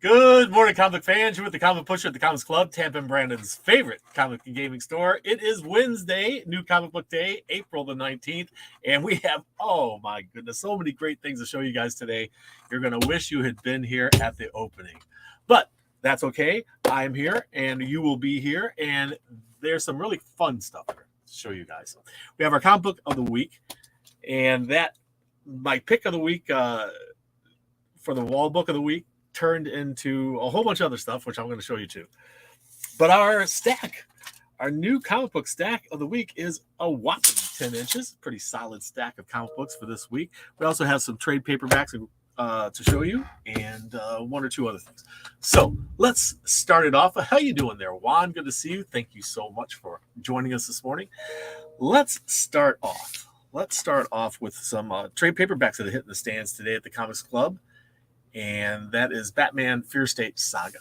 Good morning, comic fans. You're with the Comic Pusher at the Comics Club, Tampa and Brandon's favorite comic and gaming store. It is Wednesday, New Comic Book Day, April the 19th, and we have, oh my goodness, so many great things to show you guys today. You're going to wish you had been here at the opening. But that's okay. I'm here, and you will be here, and there's some really fun stuff here to show you guys. We have our comic book of the week, and that, my pick of the week for the wall book of the week, turned into a whole bunch of other stuff, which I'm going to show you too. But our stack, our new comic book stack of the week is a whopping 10 inches. Pretty solid stack of comic books for this week. We also have some trade paperbacks to show you and one or two other things. So let's start it off. How you doing there, Juan? Good to see you. Thank you so much for joining us this morning. Let's start off. With some trade paperbacks that are hitting the stands today at the Comics Club. And that is Batman Fear State Saga.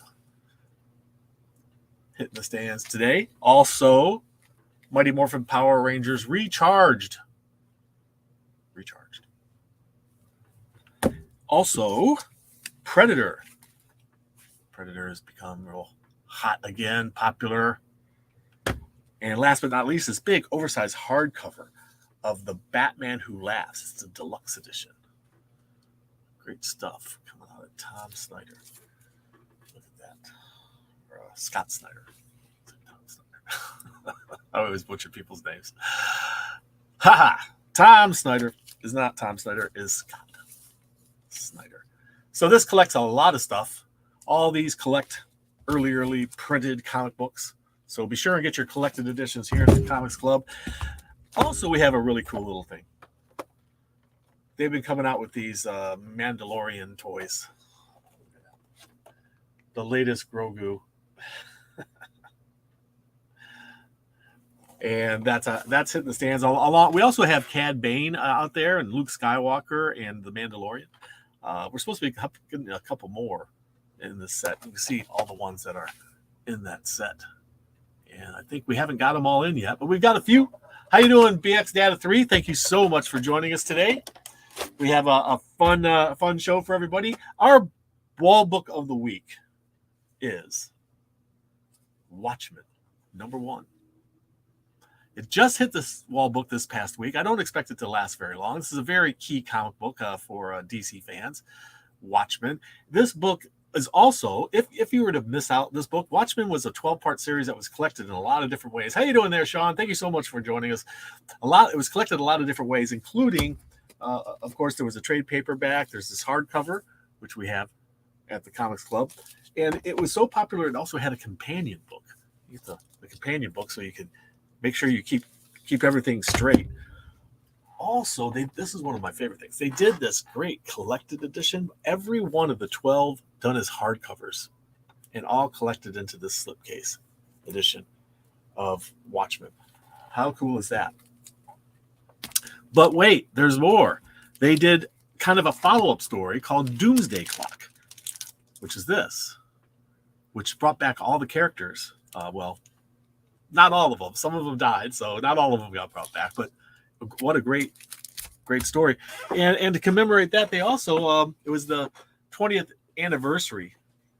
Hitting the stands today. Also, Mighty Morphin Power Rangers Recharged. Also, Predator. Predator has become real hot again, popular. And last but not least, this big oversized hardcover of The Batman Who Laughs. It's a deluxe edition. Great stuff. Tom Snyder. Look at that. Or Scott Snyder. Tom Snyder. I always butcher people's names. Haha. Tom Snyder is not Tom Snyder, is Scott Snyder. So this collects a lot of stuff. All these collect early printed comic books. So be sure and get your collected editions here at the Comics Club. Also, we have a really cool little thing. They've been coming out with these Mandalorian toys. The latest Grogu. And that's hitting the stands. We also have Cad Bane out there and Luke Skywalker and the Mandalorian. We're supposed to be getting a couple more in this set. You can see all the ones that are in that set. And I think we haven't got them all in yet, but we've got a few. How you doing, BX Data 3? Thank you so much for joining us today. We have a fun show for everybody. Our wall book of the week is Watchmen, #1. It just hit this wall book this past week. I don't expect it to last very long. This is a very key comic book for DC fans. Watchmen. This book is also, if you were to miss out this book, Watchmen was a 12-part series that was collected in a lot of different ways. How you doing there, Sean? Thank you so much for joining us. It was collected in a lot of different ways, including of course, there was a trade paperback. There's this hardcover, which we have at the Comics Club. And it was so popular, it also had a companion book. You get the companion book so you can make sure you keep everything straight. Also, this is one of my favorite things. They did this great collected edition. Every one of the 12 done as hardcovers and all collected into this slipcase edition of Watchmen. How cool is that? But wait, there's more. They did kind of a follow-up story called Doomsday Clock, which is this, which brought back all the characters. Well, not all of them. Some of them died, so not all of them got brought back. But what a great story. And to commemorate that, they also, it was the 20th anniversary.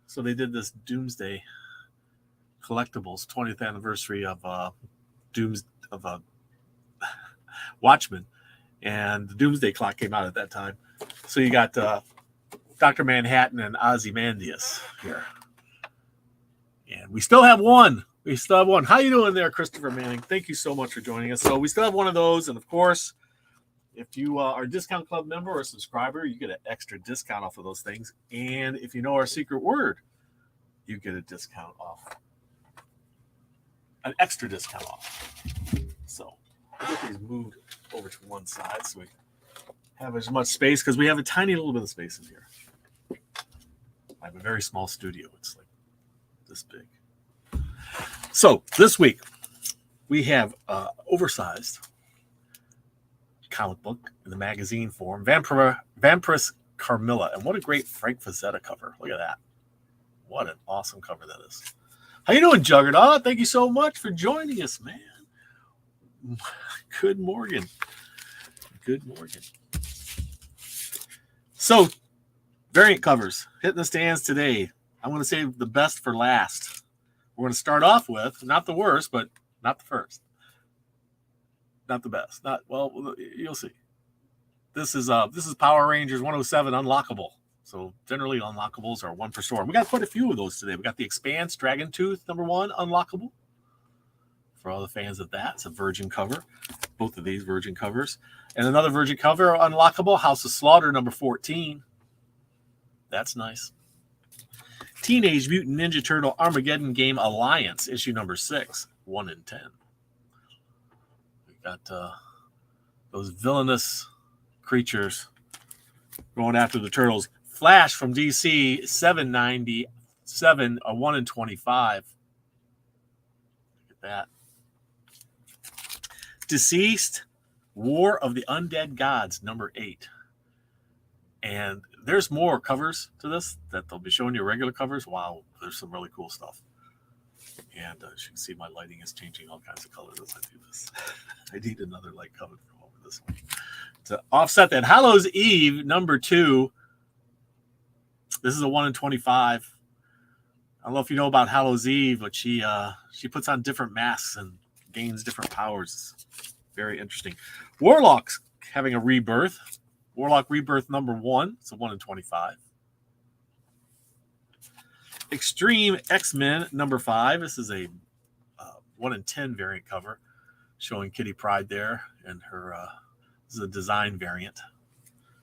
So they did this Doomsday Collectibles 20th anniversary of Watchmen. And the Doomsday Clock came out at that time. So you got Dr. Manhattan and Ozymandias here. And we still have one. How you doing there, Christopher Manning? Thank you so much for joining us. So we still have one of those. And, of course, if you are a Discount Club member or a subscriber, you get an extra discount off of those things. And if you know our secret word, you get a discount off. An extra discount off. So I'll get these moved over to one side so we have as much space, because we have a tiny little bit of space in here. I have a very small studio. It's like this big. So this week we have oversized comic book in the magazine form, Vampirus Carmilla. And what a great Frank Frazetta cover. Look at that. What an awesome cover that is. How you doing, Juggernaut? Thank you so much for joining us, man. Good morning. So, variant covers hitting the stands today. I'm going to save the best for last. We're going to start off with not the worst, but not the first. Not the best. Not well. You'll see. This is Power Rangers 107 Unlockable. So generally unlockables are one per store. We got quite a few of those today. We got the Expanse Dragon Tooth #1 unlockable. For all the fans of that, it's a virgin cover. Both of these virgin covers. And another virgin cover unlockable, House of Slaughter #14. That's nice. Teenage Mutant Ninja Turtle Armageddon Game Alliance issue #6, 1 in 10. We got those villainous creatures going after the turtles. Flash from DC 797, a 1 in 25. Look at that. Deceased, War of the Undead Gods #8. And there's more covers to this that they'll be showing you regular covers. Wow, there's some really cool stuff. And as you can see, my lighting is changing all kinds of colors as I do this. I need another light cover from over this one to offset that. Hallows Eve #2. This is a 1 in 25. I don't know if you know about Hallows Eve, but she puts on different masks and gains different powers. Very interesting. Warlock's having a rebirth. Warlock Rebirth #1. It's a 1 in 25. Extreme X-Men #5. This is a 1 in 10 variant cover showing Kitty Pryde there. And her, this is a design variant.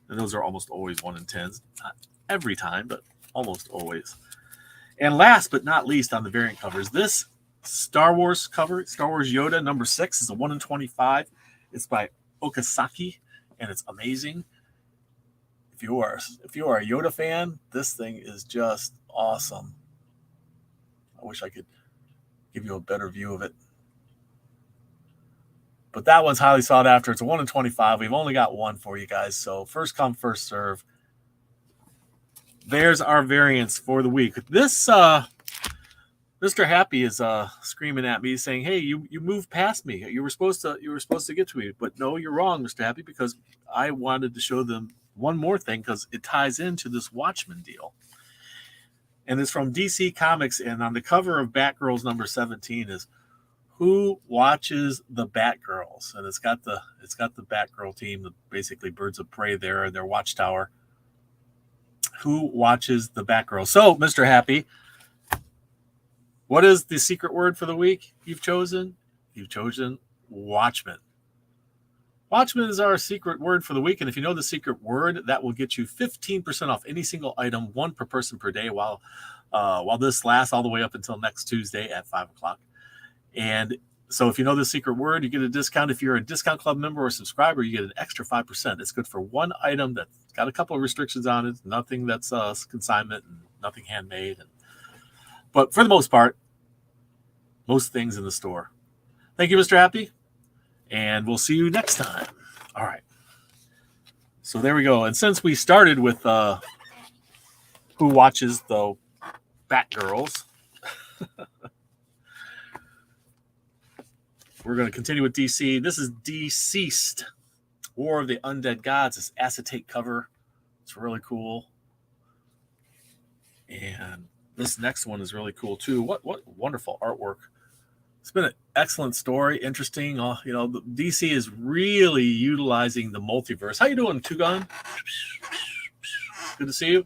And those are almost always 1 in 10s. Not every time, but almost always. And last but not least on the variant covers, this Star Wars cover, Star Wars Yoda #6 is a 1 in 25. It's by Okazaki, and it's amazing. If you are a Yoda fan, this thing is just awesome. I wish I could give you a better view of it. But that one's highly sought after. It's a 1 in 25. We've only got one for you guys, so first come, first serve. There's our variants for the week. This Mr. Happy is screaming at me, saying, "Hey, you moved past me. You were supposed to get to me, but no, you're wrong, Mr. Happy, because I wanted to show them one more thing because it ties into this Watchmen deal." And it's from DC Comics, and on the cover of Batgirls #17 is "Who Watches the Batgirls?" And it's got the Batgirl team, basically Birds of Prey there in their watchtower. Who watches the Batgirl? So, Mr. Happy, what is the secret word for the week you've chosen? You've chosen Watchmen. Watchmen is our secret word for the week, and if you know the secret word, that will get you 15% off any single item, 1 per person per day, while this lasts all the way up until next Tuesday at 5 o'clock. And so if you know the secret word, you get a discount. If you're a Discount Club member or subscriber, you get an extra 5%. It's good for one item that's got a couple of restrictions on it, nothing that's consignment and nothing handmade. But for the most part, most things in the store. Thank you, Mr. Happy. And we'll see you next time. All right. So there we go. And since we started with Who Watches the Batgirls, we're going to continue with DC. This is Deceased, War of the Undead Gods. This acetate cover. It's really cool. And this next one is really cool too. What wonderful artwork. It's been an excellent story, interesting. The DC is really utilizing the multiverse. How you doing, Two-Gun? Good to see you.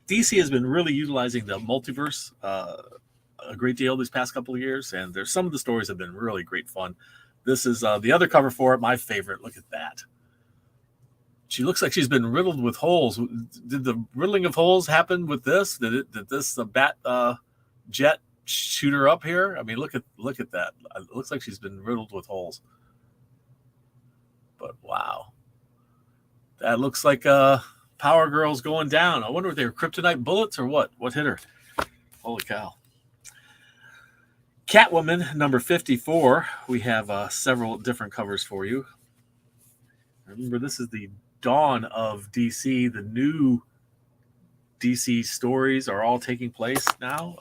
DC has been really utilizing the multiverse a great deal these past couple of years, and there's some of the stories have been really great fun. This is the other cover for it, my favorite. Look at that. She looks like she's been riddled with holes. Did the riddling of holes happen with this? Did this bat jet shoot her up here? I mean, look at that. It looks like she's been riddled with holes. But wow, that looks like Power Girl's going down. I wonder if they were kryptonite bullets or what. What hit her? Holy cow! Catwoman #54. We have several different covers for you. Remember, this is the dawn of DC. The new DC stories are all taking place now,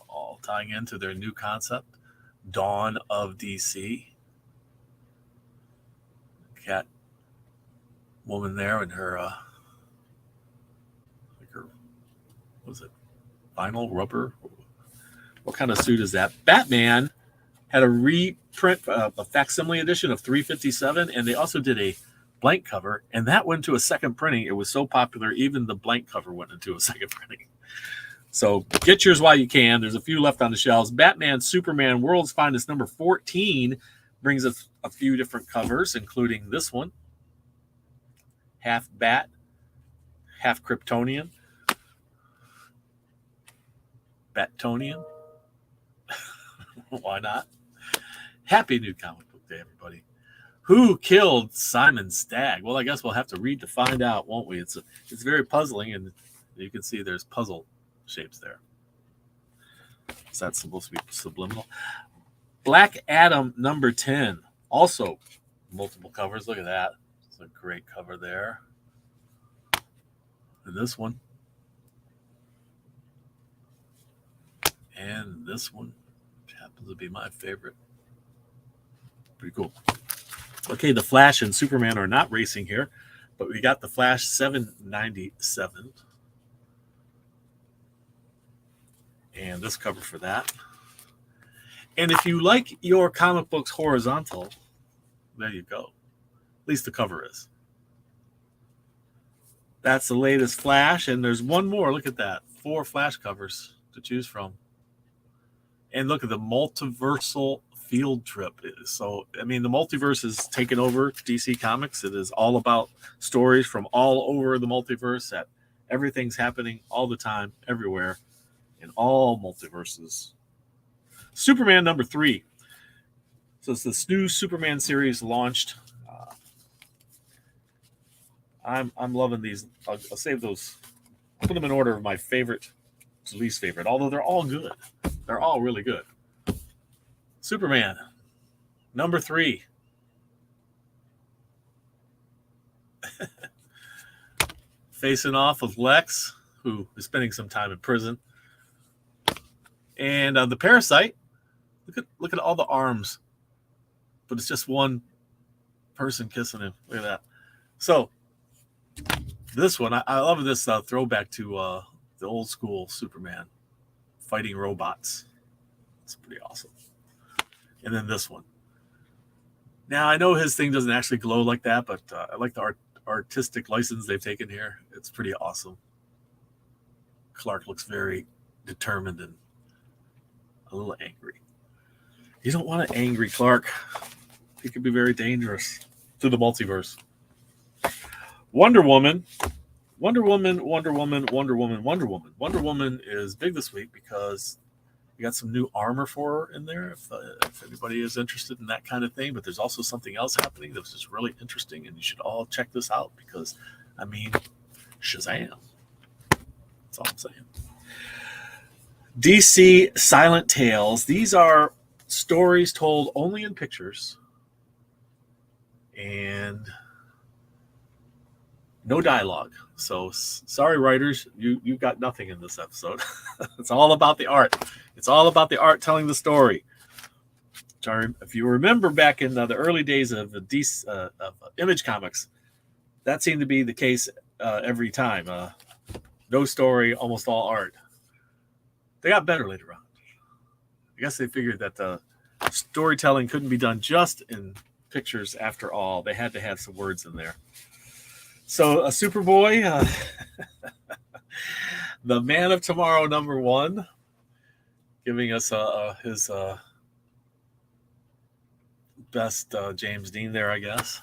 all tying into their new concept, Dawn of DC. Catwoman there and her, what is it, Vinyl, rubber. What kind of suit is that? Batman had a reprint, a facsimile edition of 357, and they also did a blank cover, and that went to a second printing. It was so popular, even the blank cover went into a second printing. So get yours while you can. There's a few left on the shelves. Batman, Superman, World's Finest, number 14, brings us a few different covers, including this one. Half Bat, half Kryptonian. Batonian. Why not? Happy New Comic Book Day, everybody. Who killed Simon Stagg? Well, I guess we'll have to read to find out, won't we? It's very puzzling, and you can see there's puzzle shapes there. Is that supposed to be subliminal? Black Adam number 10. Also multiple covers. Look at that. It's a great cover there. And this one. And this one happens to be my favorite. Pretty cool. Okay, the Flash and Superman are not racing here, but we got the Flash 797. And this cover for that. And if you like your comic books horizontal, there you go. At least the cover is. That's the latest Flash, and there's one more. Look at that. 4 Flash covers to choose from. And look at the multiversal field trip. So, I mean, the multiverse has taken over DC Comics. It is all about stories from all over the multiverse. That everything's happening all the time, everywhere, in all multiverses. Superman number 3. So it's this new Superman series launched. I'm loving these. I'll save those. I'll put them in order of my favorite to least favorite. Although they're all good. They're all really good. Superman number 3. Facing off with Lex, who is spending some time in prison. And the Parasite. Look at all the arms, but it's just one person kissing him. Look at that. So this one, I love this throwback to the old school Superman fighting robots. It's pretty awesome. And then this one. Now I know his thing doesn't actually glow like that, but I like the artistic license they've taken here. It's pretty awesome. Clark looks very determined and a little angry. You don't want an angry Clark. He could be very dangerous to the multiverse. Wonder Woman. Wonder Woman is big this week because we got some new armor for her in there, if anybody is interested in that kind of thing. But there's also something else happening that's just really interesting, and you should all check this out because, I mean, Shazam. That's all I'm saying. DC Silent Tales. These are stories told only in pictures and no dialogue. So sorry, writers, you got nothing in this episode. It's all about the art. It's all about the art telling the story. If you remember back in the early days of Image Comics, that seemed to be the case every time. No story, almost all art. They got better later on. I guess they figured that storytelling couldn't be done just in pictures after all. They had to have some words in there. So Superboy, the Man of Tomorrow number 1, giving us his best James Dean there, I guess.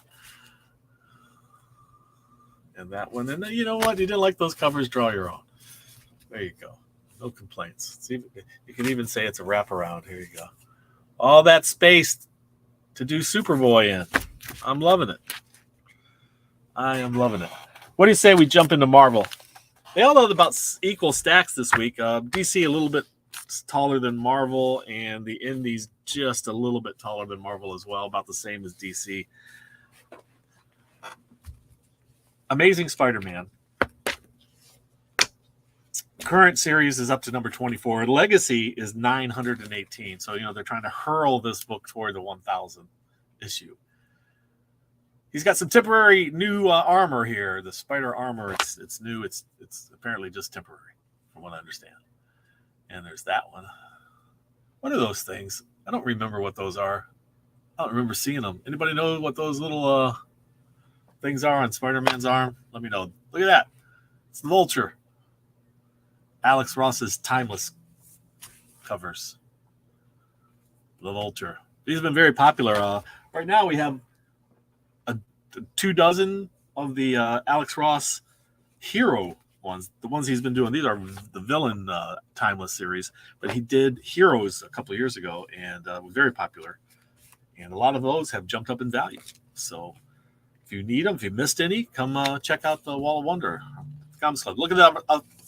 And that one. And then, you know what? You didn't like those covers, draw your own. There you go. No complaints. See, you can even say it's a wraparound. Here you go. All that space to do Superboy in. I'm loving it. I am loving it. What do you say we jump into Marvel? They all have about equal stacks this week. DC a little bit taller than Marvel, and the Indies just a little bit taller than Marvel as well, about the same as DC. Amazing Spider-Man. Current series is up to number 24. Legacy is 918. So, they're trying to hurl this book toward the 1,000 issue. He's got some temporary new armor here. The spider armor, it's new. It's apparently just temporary, from what I understand. And there's that one. What are those things? I don't remember what those are. I don't remember seeing them. Anybody know what those little things are on Spider-Man's arm? Let me know. Look at that. It's the Vulture. Alex Ross's Timeless covers. The Vulture. These have been very popular. Right now we have 24 of the Alex Ross hero ones. The ones he's been doing. These are the villain Timeless series, but he did Heroes a couple of years ago and was very popular. And a lot of those have jumped up in value. So if you need them, if you missed any, come check out the Wall of Wonder Comics Club. Look at them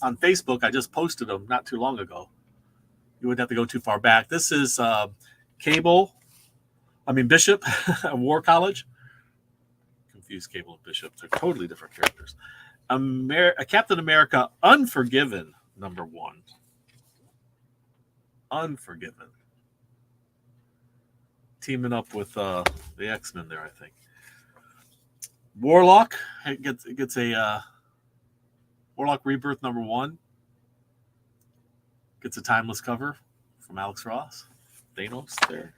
on Facebook. I just posted them not too long ago. You wouldn't have to go too far back. This is Bishop at War College. Confused Cable and Bishop. They're totally different characters. Captain America Unforgiven, #1. Unforgiven. Teaming up with the X-Men there, I think. Warlock gets a Warlock Rebirth #1. Gets a Timeless cover from Alex Ross. Thanos there.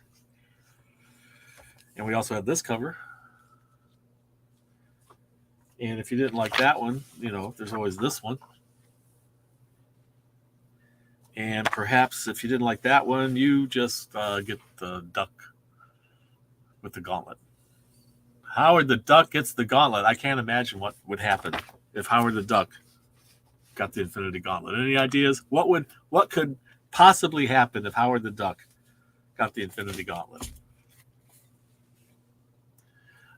And we also have this cover. And if you didn't like that one, there's always this one. And perhaps if you didn't like that one, you just get the Duck with the gauntlet. Howard the Duck gets the gauntlet. I can't imagine what would happen if Howard the Duck got the Infinity Gauntlet. Any ideas? What could possibly happen if Howard the Duck got the Infinity Gauntlet?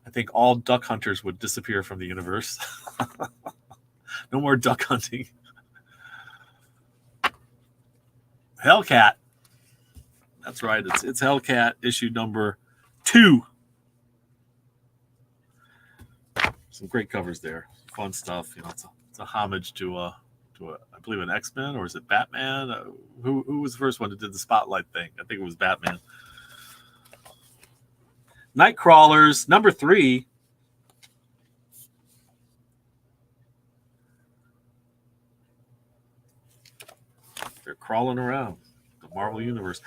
I think all duck hunters would disappear from the universe. No more duck hunting. Hellcat. That's right. It's Hellcat issue #2. Some great covers there. Fun stuff. It's a homage to I believe an X-Men, or is it Batman? Who was the first one that did the spotlight thing? I think it was Batman. Nightcrawlers #3. They're crawling around the Marvel Universe.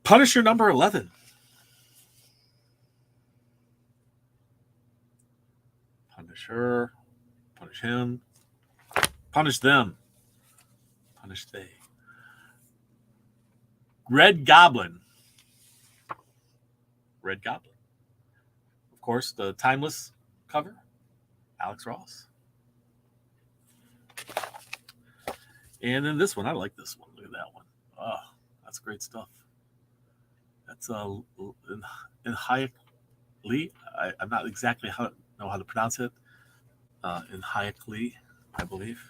Punisher #11. Punish her. Punish him. Punish them. Punish they. Red Goblin. Red Goblin. Of course, the Timeless cover. Alex Ross. And then this one. I like this one. Look at that one. Oh, that's great stuff. That's in Hayek Lee. I'm not exactly know how to pronounce it. In Hayek Lee, I believe.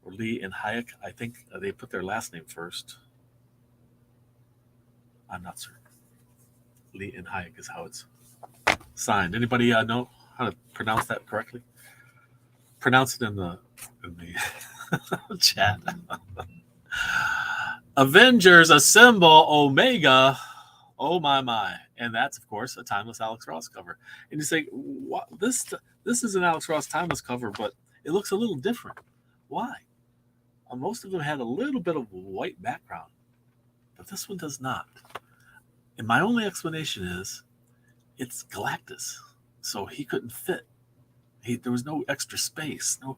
Or Lee and Hayek. I think they put their last name first. I'm not certain. Lee and Hayek is how it's signed. Anybody know how to pronounce that correctly? Pronounce it in the chat. Avengers Assemble Omega. Oh my. And that's, of course, a Timeless Alex Ross cover. And you say, what? This is an Alex Ross Timeless cover, but it looks a little different. Why? Most of them had a little bit of white background, but this one does not. And my only explanation is it's Galactus, so he couldn't fit. There was no extra space. No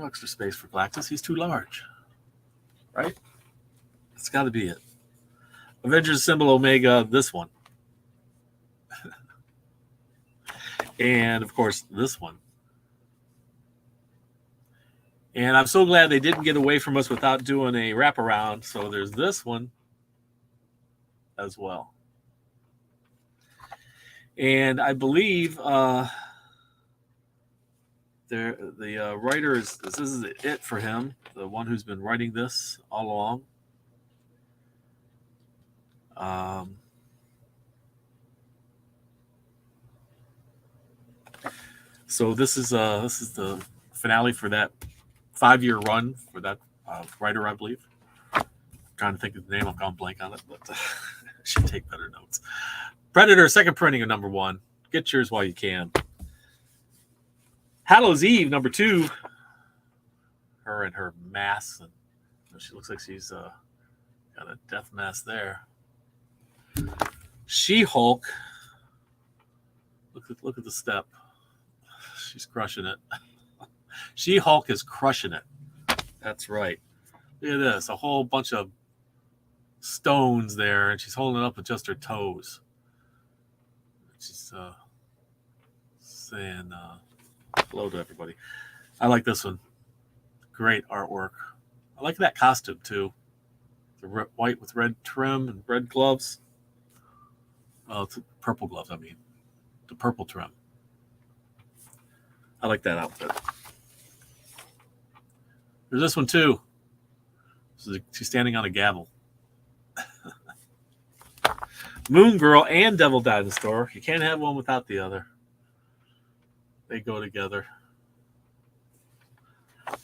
extra space for Galactus. He's too large, right? That's got to be it. Avengers Assemble Omega, this one. And, of course, this one. And I'm so glad they didn't get away from us without doing a wraparound. So there's this one as well. And I believe the writer this is it for him, the one who's been writing this all along. So this is the finale for that 5-year run for that writer, I believe. I'm trying to think of the name. I've gone blank on it, but I should take better notes. Predator, second printing of #1. Get yours while you can. Hallows Eve, #2. her and her mask. And she looks like she's got a death mask there. She-Hulk. Look at the step. She's crushing it. She-Hulk is crushing it. That's right. Look at this. A whole bunch of stones there, and she's holding it up with just her toes. She's saying hello to everybody. I like this one. Great artwork. I like that costume too. The white with red trim and red gloves. Well, it's purple gloves, I mean. The purple trim. I like that outfit. There's this one too. She's standing on a gavel. Moon Girl and Devil Dinosaur. You can't have one without the other. They go together.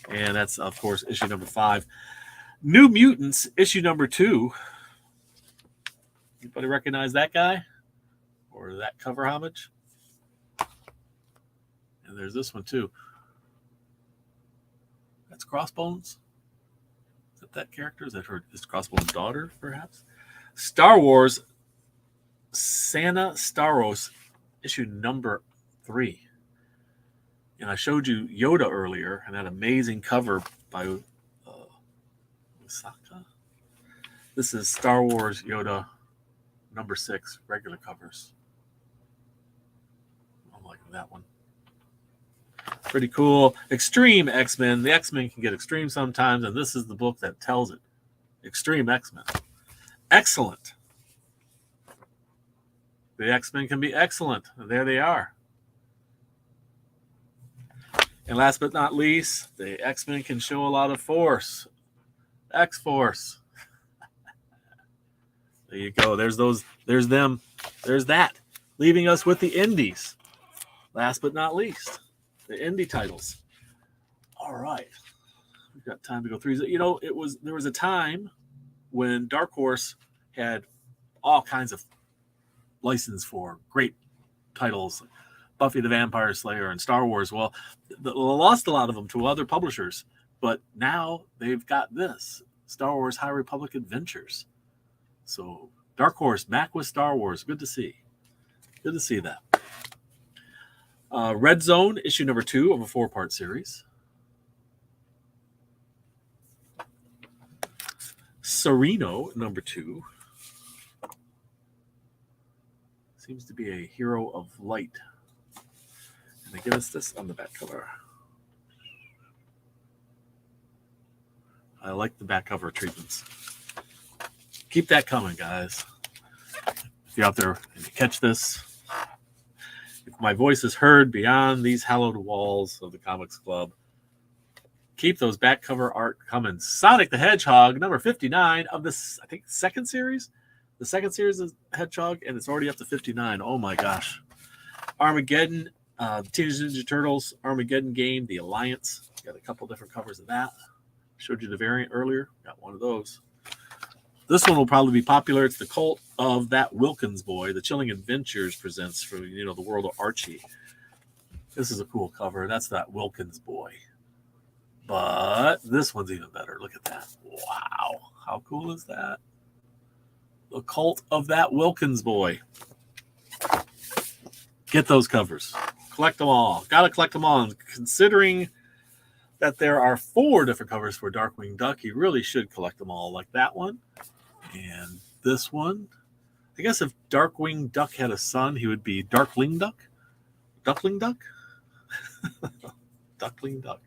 And that's, of course, issue number 5. New Mutants, issue number 2. Anybody recognize that guy? Or that cover homage? And there's this one, too. That's Crossbones. Is that character? Is that her? Is Crossbones' daughter, perhaps? Star Wars, Santa Staros, issue number 3. And I showed you Yoda earlier, and that amazing cover by Osaka. This is Star Wars Yoda number 6, regular covers. I'm liking that one. Pretty cool. Extreme X-Men. The X-Men can get extreme sometimes, and this is the book that tells it. Extreme X-Men. Excellent. The X-Men can be excellent. And there they are. And last but not least, the X-Men can show a lot of force. X-Force. There you go. There's those. There's them. There's that. Leaving us with the indies. Last but not least, the indie titles. All right. We've got time to go through. You know, there was a time when Dark Horse had all kinds of license for great titles. Buffy the Vampire Slayer and Star Wars. Well, they lost a lot of them to other publishers, but now they've got this Star Wars High Republic Adventures. So Dark Horse back with Star Wars. Good to see. Good to see that. Red Zone, issue number 2 of a 4-part series. Sereno, number 2. Seems to be a hero of light. And they give us this on the back cover. I like the back cover treatments. Keep that coming, guys. If you're out there and you catch this, if my voice is heard beyond these hallowed walls of the Comics Club, keep those back cover art coming. Sonic the Hedgehog, number 59 of this, I think, second series. The second series is Hedgehog, and it's already up to 59. Oh my gosh. Armageddon, Teenage Ninja Turtles, Armageddon game, The Alliance. Got a couple different covers of that. Showed you the variant earlier. Got one of those. This one will probably be popular. It's the Cult of That Wilkins Boy. The Chilling Adventures presents for, the world of Archie. This is a cool cover. That's that Wilkins Boy. But this one's even better. Look at that. Wow. How cool is that? The Cult of That Wilkins Boy. Get those covers. Collect them all. Got to collect them all. And considering that there are 4 different covers for Darkwing Duck, you really should collect them all, like that one. And this one. I guess if Darkwing Duck had a son, he would be Darkling Duck. Duckling Duck? Duckling Duck.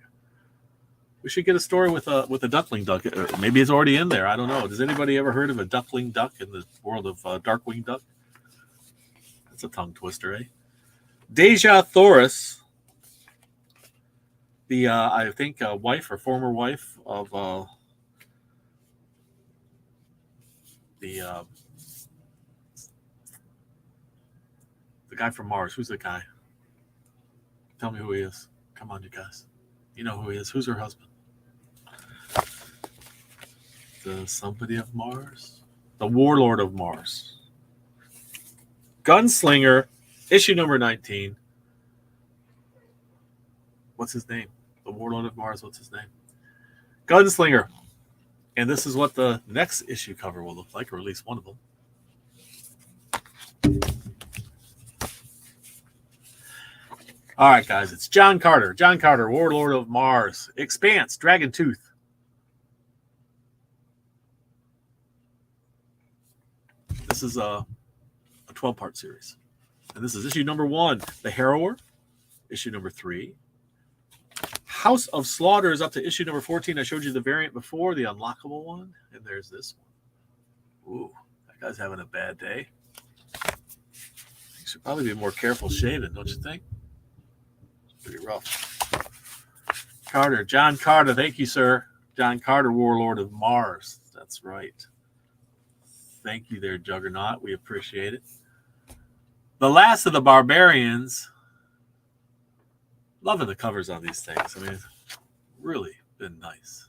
We should get a story with a Duckling Duck. Maybe it's already in there. I don't know. Has anybody ever heard of a Duckling Duck in the world of Darkwing Duck? That's a tongue twister, eh? Deja Thoris, the I think wife or former wife of the guy from Mars. Who's the guy? Tell me who he is. Come on, you guys. You know who he is. Who's her husband? The somebody of Mars? The Warlord of Mars. Gunslinger, issue number 19. What's his name? The Warlord of Mars, what's his name? Gunslinger. And this is what the next issue cover will look like, or at least one of them. All right, guys, it's John Carter. John Carter, Warlord of Mars. Expanse, Dragon Tooth. This is a 12-part series. And this is issue number 1, The Harrower. Issue number 3. House of Slaughter is up to issue number 14. I showed you the variant before, the unlockable one. And there's this one. Ooh, that guy's having a bad day. He should probably be more careful shaving, don't you think? Pretty rough. Carter, John Carter, thank you, sir. John Carter, Warlord of Mars. That's right. Thank you there, Juggernaut. We appreciate it. The Last of the Barbarians. Loving the covers on these things. I mean, really been nice.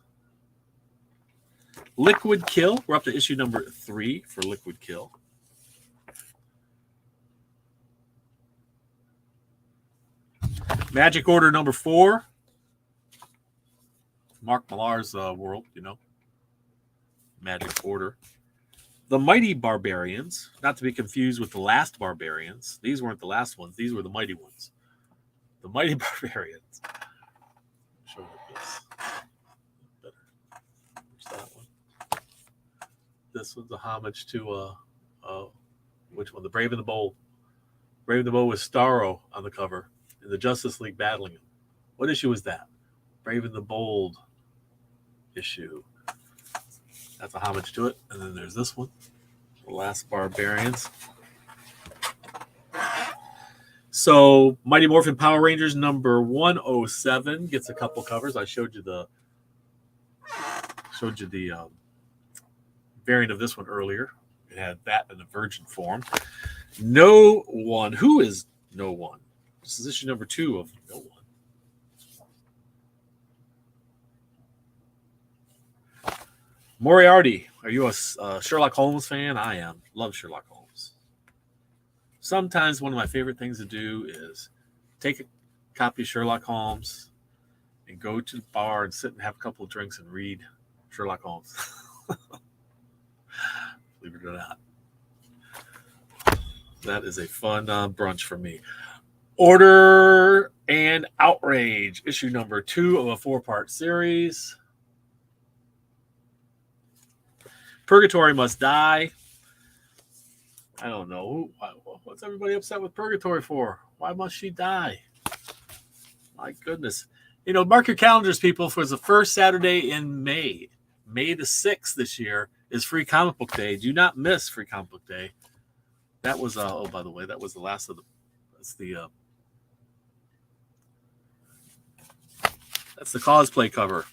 Liquid Kill. We're up to issue number 3 for Liquid Kill. Magic Order number 4. Mark Millar's world, you know. Magic Order. The Mighty Barbarians, not to be confused with the Last Barbarians. These weren't the last ones. These were the mighty ones. The Mighty Barbarians. Show you this. Better. Where's that one? This one's a homage to which one? The Brave and the Bold. Brave and the Bold with Starro on the cover in the Justice League battling him. What issue was that? Brave and the Bold issue. That's a homage to it. And then there's this one, The Last Barbarians. So Mighty Morphin Power Rangers number 107 gets a couple covers. I showed you the variant of this one earlier. It had that in a virgin form. No One. Who is No One? This is issue number 2 of No One. Moriarty, are you a Sherlock Holmes fan? I am. Love Sherlock Holmes. Sometimes one of my favorite things to do is take a copy of Sherlock Holmes and go to the bar and sit and have a couple of drinks and read Sherlock Holmes. Believe it or not. That is a fun brunch for me. Order and Outrage, issue number 2 of a 4-part series. Purgatory Must Die. I don't know. What's everybody upset with Purgatory for? Why must she die? My goodness. You know, mark your calendars, people, for the first Saturday in May. May the 6th this year is Free Comic Book Day. Do not miss Free Comic Book Day. That was, oh, by the way, that was the last of the, that's the cosplay cover.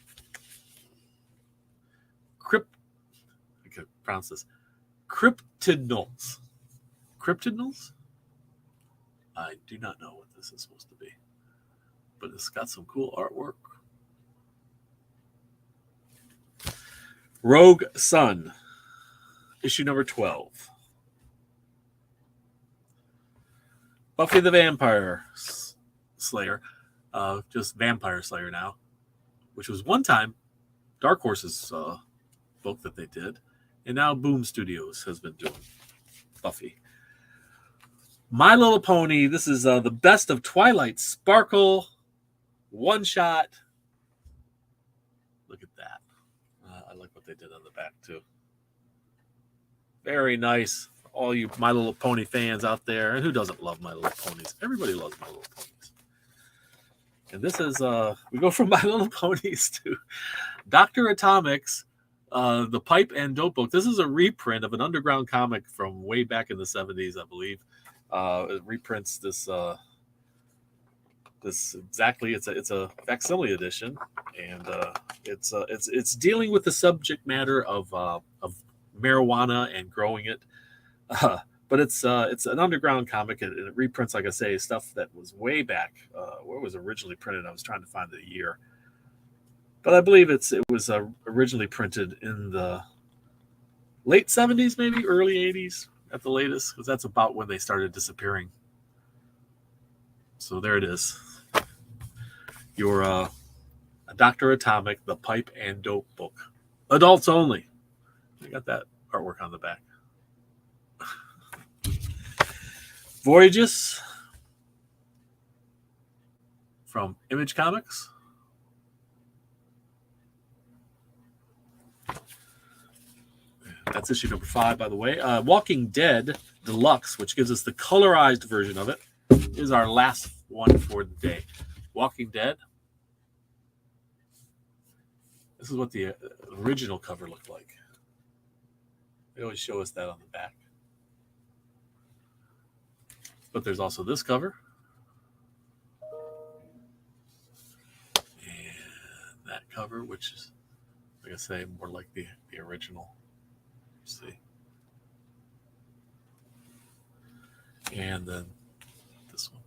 Pronounce this. Cryptidnals. Cryptidnals? I do not know what this is supposed to be, but it's got some cool artwork. Rogue Sun, issue number 12. Buffy the Vampire Slayer, just Vampire Slayer now, which was one time Dark Horse's book that they did. And now Boom Studios has been doing Buffy. My Little Pony. This is the Best of Twilight Sparkle one-shot. Look at that. I like what they did on the back, too. Very nice. All you My Little Pony fans out there. And who doesn't love My Little Ponies? Everybody loves My Little Ponies. And this is, we go from My Little Ponies to Dr. Atomics. The Pipe and Dope book. This is a reprint of an underground comic from way back in the 70s, I believe. It reprints this exactly. It's a facsimile edition, and it's dealing with the subject matter of marijuana and growing it. But it's an underground comic, and it reprints, like I say, stuff that was way back where it was originally printed. I was trying to find the year. But I believe it was originally printed in the late 70s, maybe early 80s at the latest, because that's about when they started disappearing. So there it is. Your Dr. Atomic, the Pipe and Dope book. Adults only. I got that artwork on the back. Voyages from Image Comics. That's issue number 5, by the way. Walking Dead Deluxe, which gives us the colorized version of it, is our last one for the day. Walking Dead. This is what the original cover looked like. They always show us that on the back. But there's also this cover. And that cover, which is, like I say, more like the original. See. And then this one.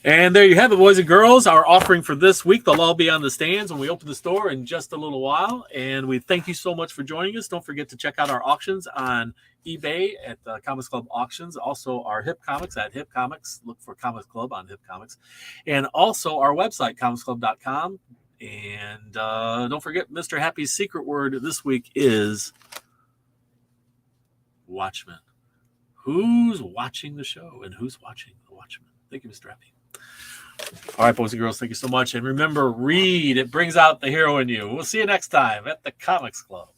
And there you have it, boys and girls. Our offering for this week. They'll all be on the stands when we open the store in just a little while. And we thank you so much for joining us. Don't forget to check out our auctions on eBay at the Comics Club Auctions. Also, our Hip Comics at Hip Comics. Look for Comics Club on Hip Comics. And also our website, comicsclub.com. And don't forget, Mr. Happy's secret word this week is Watchmen. Who's watching the show and who's watching the Watchmen? Thank you, Mr. Happy. All right, boys and girls, thank you so much. And remember, read. It brings out the hero in you. We'll see you next time at the Comics Club.